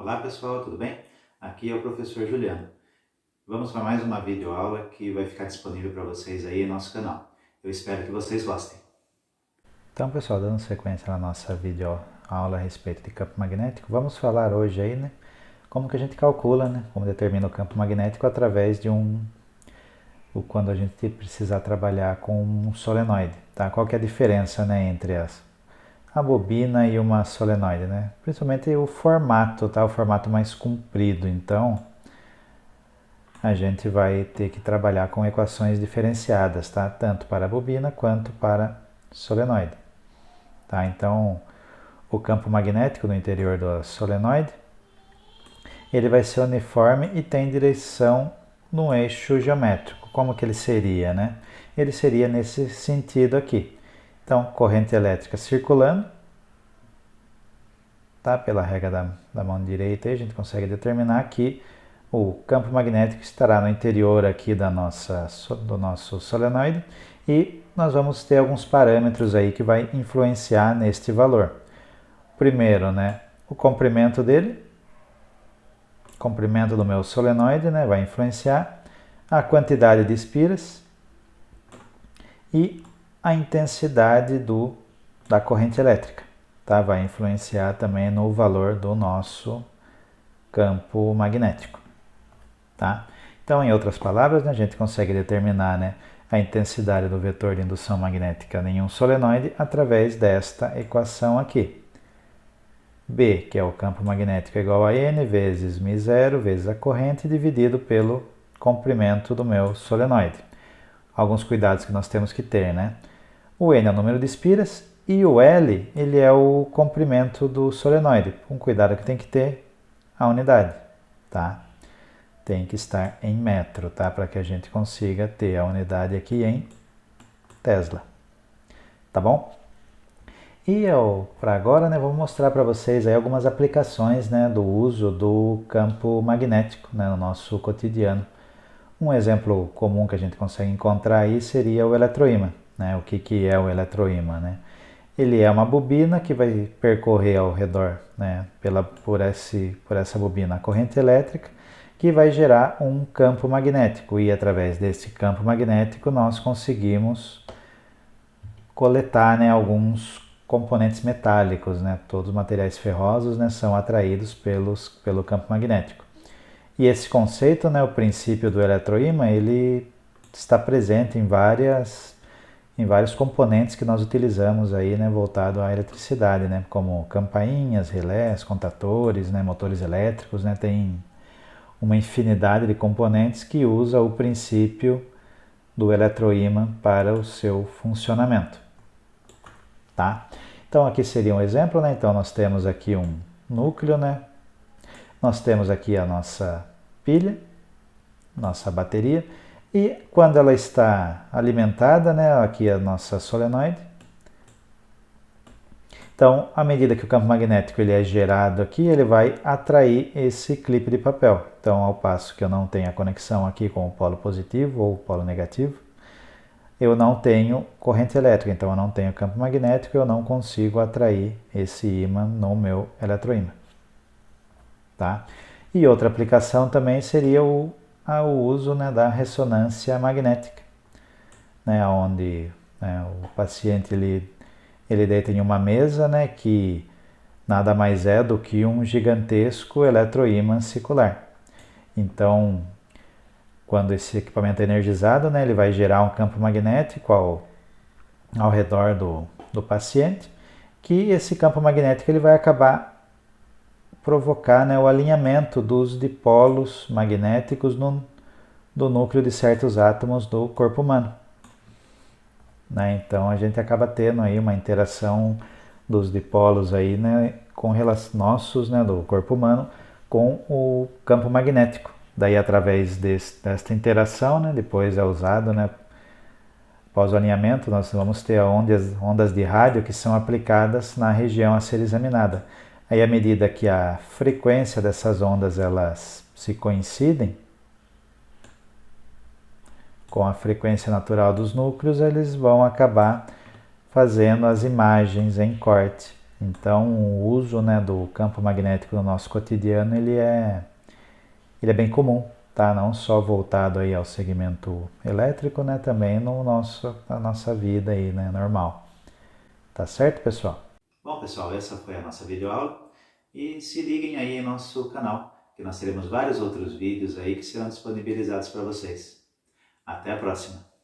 Olá pessoal, tudo bem? Aqui é o professor Juliano. Vamos para mais uma videoaula que vai ficar disponível para vocês aí no nosso canal. Eu espero que vocês gostem. Então pessoal, dando sequência na nossa videoaula a respeito de campo magnético, vamos falar hoje aí, né, como que a gente calcula, como determina o campo magnético através de quando a gente precisar trabalhar com um solenoide, tá? Qual que é a diferença, entre a bobina e uma solenoide, Principalmente o formato, tá? O formato mais comprido. Então, a gente vai ter que trabalhar com equações diferenciadas, tá? Tanto para a bobina quanto para a solenoide, tá? Então, o campo magnético no interior do solenoide, ele vai ser uniforme e tem direção no eixo geométrico. Como que ele seria, Ele seria nesse sentido aqui. Então, corrente elétrica circulando, tá? Pela regra da mão direita, a gente consegue determinar que o campo magnético estará no interior aqui do nosso solenoide e nós vamos ter alguns parâmetros aí que vai influenciar neste valor. Primeiro, o comprimento dele, comprimento do meu solenoide, vai influenciar a quantidade de espiras e a intensidade da corrente elétrica, tá? Vai influenciar também no valor do nosso campo magnético, tá? Então, em outras palavras, a gente consegue determinar a intensidade do vetor de indução magnética em um solenoide através desta equação aqui. B, que é o campo magnético, é igual a N vezes μ0 vezes a corrente dividido pelo comprimento do meu solenoide. Alguns cuidados que nós temos que ter, O N é o número de espiras e o L, ele é o comprimento do solenoide. Um cuidado que tem que ter, a unidade, tá? Tem que estar em metro, tá? Para que a gente consiga ter a unidade aqui em Tesla, tá bom? E para agora, vou mostrar para vocês aí algumas aplicações, do uso do campo magnético, no nosso cotidiano. Um exemplo comum que a gente consegue encontrar aí seria o eletroímã, O que é o eletroímã, Ele é uma bobina que vai percorrer ao redor, por essa bobina a corrente elétrica, que vai gerar um campo magnético e através desse campo magnético nós conseguimos coletar, alguns componentes metálicos, Todos os materiais ferrosos, são atraídos pelo campo magnético. E esse conceito, o princípio do eletroímã, ele está presente em vários componentes que nós utilizamos aí, voltado à eletricidade, como campainhas, relés, contatores, motores elétricos, tem uma infinidade de componentes que usa o princípio do eletroímã para o seu funcionamento, tá? Então aqui seria um exemplo, Então nós temos aqui um núcleo, Nós temos aqui a nossa pilha, nossa bateria, e quando ela está alimentada, aqui a nossa solenoide. Então, à medida que o campo magnético ele é gerado aqui, ele vai atrair esse clipe de papel. Então, ao passo que eu não tenho a conexão aqui com o polo positivo ou o polo negativo, eu não tenho corrente elétrica, então eu não tenho campo magnético, eu não consigo atrair esse ímã no meu eletroímã, tá? E outra aplicação também seria o uso da ressonância magnética, onde o paciente ele deita em uma mesa, que nada mais é do que um gigantesco eletroímã circular. Então, quando esse equipamento é energizado, ele vai gerar um campo magnético ao redor do paciente, que esse campo magnético ele vai acabar provocar o alinhamento dos dipolos magnéticos do núcleo de certos átomos do corpo humano. Então a gente acaba tendo aí uma interação dos dipolos aí, com nossos, do corpo humano com o campo magnético. Daí através desta interação, depois é usado, após o alinhamento, nós vamos ter ondas de rádio que são aplicadas na região a ser examinada. Aí à medida que a frequência dessas ondas elas se coincidem com a frequência natural dos núcleos, eles vão acabar fazendo as imagens em corte. Então, o uso, né, do campo magnético no nosso cotidiano, ele é bem comum, tá? Não só voltado aí ao segmento elétrico, né, também na nossa vida aí, né, normal. Tá certo, pessoal? Bom, pessoal, essa foi a nossa videoaula e se liguem aí em nosso canal, que nós teremos vários outros vídeos aí que serão disponibilizados para vocês. Até a próxima!